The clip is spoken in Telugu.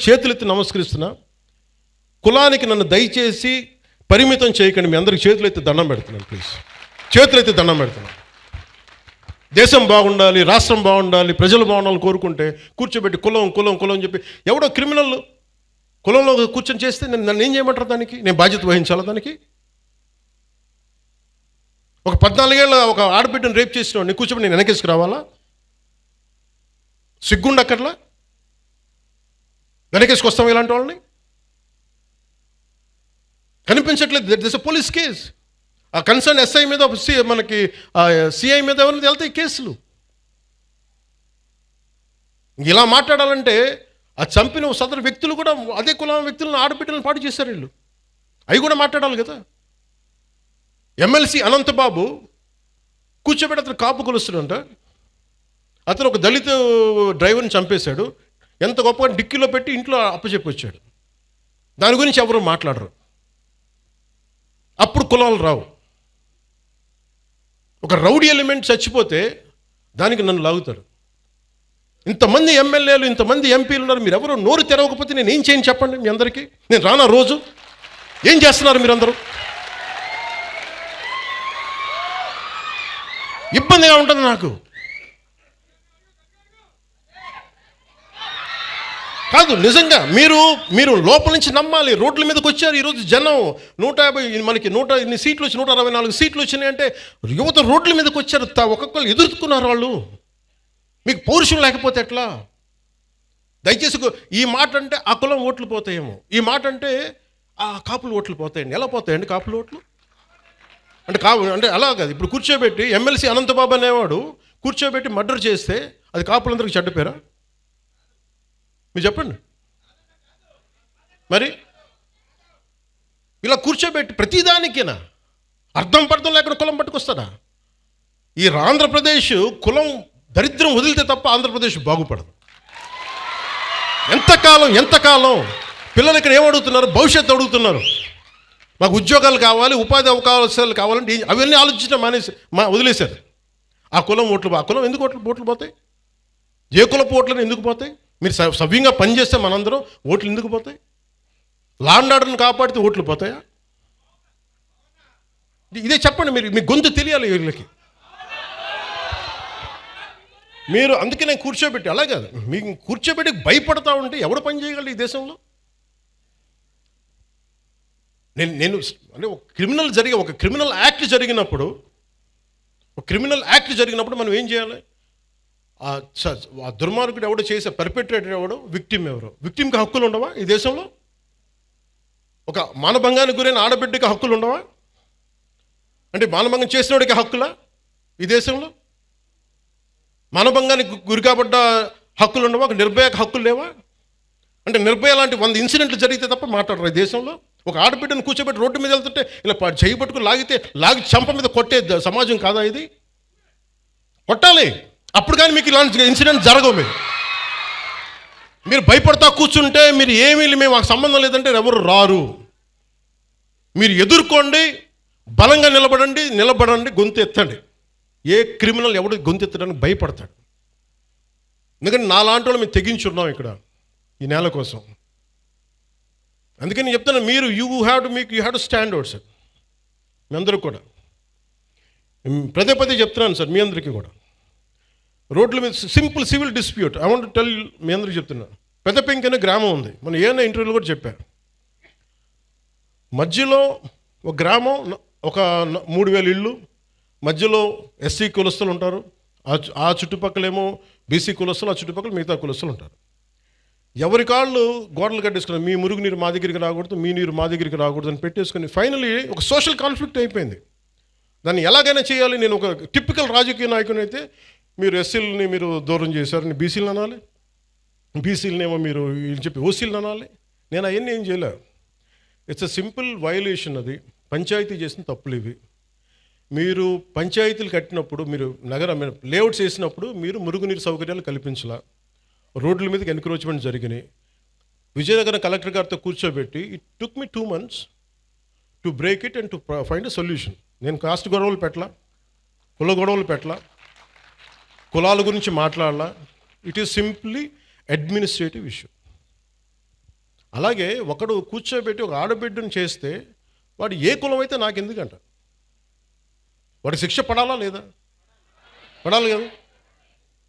చేతులెత్తి నమస్కరిస్తున్నా. కులానికి నన్ను దయచేసి పరిమితం చేయకండి. మీ అందరికి చేతులెత్తి దండం పెడుతున్నాను. ప్లీజ్ చేతులెత్తి దండం పెడుతున్నాను. దేశం బాగుండాలి, రాష్ట్రం బాగుండాలి, ప్రజలు బాగుండాలని కోరుకుంటే కూర్చోబెట్టి కులం కులం కులం అని చెప్పి ఎవడో క్రిమినల్ కులంలో కూర్చొని చేస్తే నన్ను ఏం చేయమంటారు? దానికి నేను బాధ్యత వహించాలా? దానికి ఒక 14 ఏళ్ళ ఒక ఆడబిడ్డను రేప్ చేసిన వాడిని కూర్చోబెట్టి నేను వెనకేసుకు రావాలా? సిగ్గుండక్కర్లా? వెనకేసుకొస్తాం ఇలాంటి వాళ్ళని? కనిపించట్లేదు. This police case. ఆ కన్సర్న్ ఎస్ఐ మీద మనకి సిఐ మీద ఎవరిని వెళ్తాయి కేసులు. ఇలా మాట్లాడాలంటే ఆ చంపిన సదరు వ్యక్తులు కూడా అదే కులం వ్యక్తులను ఆడబిడ్డలను పాటు చేశారు వీళ్ళు. అవి కూడా మాట్లాడాలి కదా. ఎమ్మెల్సీ అనంతబాబు కూర్చోబెట్టి అతను కాపు కొలుస్తాడంట. అతను ఒక దళిత డ్రైవర్ని చంపేశాడు. ఎంత గొప్పగా డిక్కీలో పెట్టి ఇంట్లో అప్పచెప్పి వచ్చాడు. దాని గురించి ఎవరు మాట్లాడరు. అప్పుడు కులాలు రావు. ఒక రౌడీ ఎలిమెంట్ చచ్చిపోతే దానికి నన్ను లాగుతారు. ఇంతమంది ఎమ్మెల్యేలు, ఇంతమంది ఎంపీలు ఉన్నారు. మీరు ఎవరు నోరు తెరవకపోతే నేను ఏం చేయను చెప్పండి? మీ అందరికీ నేను రానా? రోజు ఏం చేస్తున్నారు మీరందరూ? ఇబ్బందిగా ఉంటుంది నాకు. కాదు, నిజంగా మీరు లోపల నుంచి నమ్మాలి. రోడ్ల మీదకి వచ్చారు ఈరోజు జనం. 150 మనకి 100 సీట్లు వచ్చి 164 సీట్లు వచ్చినాయి అంటే యువత రోడ్ల మీదకి వచ్చారు. ఒక్కొక్కరు ఎదుర్కొన్నారు. వాళ్ళు మీకు పౌరుషం లేకపోతే ఎట్లా? దయచేసి ఈ మాట అంటే ఆ కులం ఓట్లు పోతాయేమో, ఈ మాట అంటే ఆ కాపులు ఓట్లు పోతాయండి. ఎలా పోతాయండి కాపులు ఓట్లు? అంటే అలా కాదు. ఇప్పుడు కూర్చోబెట్టి ఎమ్మెల్సీ అనంతబాబు అనేవాడు కూర్చోబెట్టి మర్డర్ చేస్తే అది కాపులందరికీ చెడ్డ పేరా? మీరు చెప్పండి. మరి ఇలా కూర్చోబెట్టి ప్రతిదానికేనా అర్థం పర్థం లేకుండా కులం పట్టుకొస్తాడా? ఈ ఆంధ్రప్రదేశ్ కులం దరిద్రం వదిలితే తప్ప ఆంధ్రప్రదేశ్ బాగుపడదు. ఎంతకాలం పిల్లలు ఇక్కడ ఏమడుగుతున్నారు? భవిష్యత్తు అడుగుతున్నారు. మాకు ఉద్యోగాలు కావాలి, ఉపాధి అవకాశాలు కావాలంటే అవన్నీ ఆలోచించడం వదిలేశారు. ఆ కులం ఎందుకు ఓట్లు పోతాయి? ఏ కులపు ఓట్లను ఎందుకు పోతాయి? మీరు సవ్యంగా పనిచేస్తే మనందరం ఓట్లు ఎందుకు పోతాయి? లా అండ్ ఆర్డర్ని కాపాడితే ఓట్లు పోతాయా? ఇదే చెప్పండి. మీ గొంతు తెలియాలి వీళ్ళకి. మీరు అందుకే నేను కూర్చోబెట్టి అలా కాదు, మీకు కూర్చోబెట్టి భయపడతా ఉంటే ఎవడు పని చేయగలడు ఈ దేశంలో? నేను అంటే ఒక క్రిమినల్ యాక్ట్ జరిగినప్పుడు మనం ఏం చేయాలి? ఆ దుర్మార్గుడు ఎవడో చేసే పర్పెట్రేటర్ ఎవడో, విక్టిమ్ ఎవరో. విక్టిమ్కి హక్కులు ఉండవా ఈ దేశంలో? ఒక మానభంగానికి గురైన ఆడబిడ్డకి హక్కులు ఉండవా? అంటే మానభంగం చేసినోడికి హక్కులా ఈ దేశంలో? మానభంగానికి గురి కాబడ్డ హక్కులు ఉండవా? ఒక నిర్భయకు హక్కులు లేవా? అంటే నిర్భయ లాంటి 100 ఇన్సిడెంట్లు జరిగితే తప్ప మాట్లాడరు ఈ దేశంలో. ఒక ఆడబిడ్డను కూర్చోబెట్టి రోడ్డు మీద వెళ్తుంటే ఇలా చేయి పట్టుకుని లాగి చంప మీద కొట్టే సమాజం కాదా ఇది? కొట్టాలి. అప్పుడు కానీ మీకు ఇలాంటి ఇన్సిడెంట్ జరగవు. మీరు భయపడతా కూర్చుంటే మేము మాకు సంబంధం లేదంటే ఎవరు రారు. మీరు ఎదుర్కోండి, బలంగా నిలబడండి, గొంతు ఎత్తండి. ఏ క్రిమినల్ ఎవడు గొంతు ఎత్తడానికి భయపడతాడు? ఎందుకంటే నాలాంటి వాళ్ళు మేము తెగించున్నాం ఇక్కడ ఈ నేల కోసం. అందుకని నేను చెప్తాను, మీరు you have to stand out sir. మీ అందరూ కూడా పదే చెప్తున్నాను సార్. మీ అందరికీ కూడా రోడ్ల మీద simple civil dispute I want tell. మీ అందరికీ చెప్తున్నాను. పెద్దపెంకి అనే గ్రామం ఉంది. మనం ఏమైనా ఇంటర్వ్యూలో కూడా చెప్పారు. మధ్యలో ఒక గ్రామం, ఒక 3000 ఇళ్ళు, మధ్యలో ఎస్సీ కులస్తులు ఉంటారు. ఆ చుట్టుపక్కలేమో బీసీ కులస్తులు, ఆ చుట్టుపక్కల మిగతా కులస్తులు ఉంటారు. ఎవరి కాళ్ళు గోడలు కట్టేసుకున్నారు. మీ మురుగు నీరు మా దగ్గరికి రాకూడదు, మీ నీరు మా దగ్గరికి రాకూడదు అని పెట్టేసుకుని ఫైనలీ ఒక సోషల్ కాన్ఫ్లిక్ట్ అయిపోయింది. దాన్ని ఎలాగైనా చేయాలి. నేను ఒక టిపికల్ రాజకీయ నాయకుని అయితే మీరు ఎస్సీలని మీరు దూరం చేశారని బీసీలను అనాలి, బీసీలనేమో మీరు చెప్పి ఓసీలను అనాలి. నేను అవన్నీ ఏం చేయలేదు. It's a simple violation. అది పంచాయతీ చేసిన తప్పులు ఇవి. మీరు పంచాయతీలు కట్టినప్పుడు, మీరు లేఅవుట్స్ వేసినప్పుడు మీరు మురుగునీరు సౌకర్యాలు కల్పించాల. రోడ్ల మీదకి ఎన్క్రోచ్మెంట్ జరిగినాయి. విజయనగరం కలెక్టర్ గారితో కూర్చోబెట్టి it took me 2 months to break it and to find a solution. నేను కాస్ట్ గొడవలు పెట్టలా, కుల గొడవలు పెట్టలా, కులాల గురించి మాట్లాడాలా. It is simply administrative issue. అలాగే ఒకడు కూర్చోబెట్టి ఒక ఆడబిడ్డను చేస్తే వాడు ఏ కులం అయితే నాకెందుకంట? వాడికి శిక్ష పడాలా లేదా? పడాలి కదా.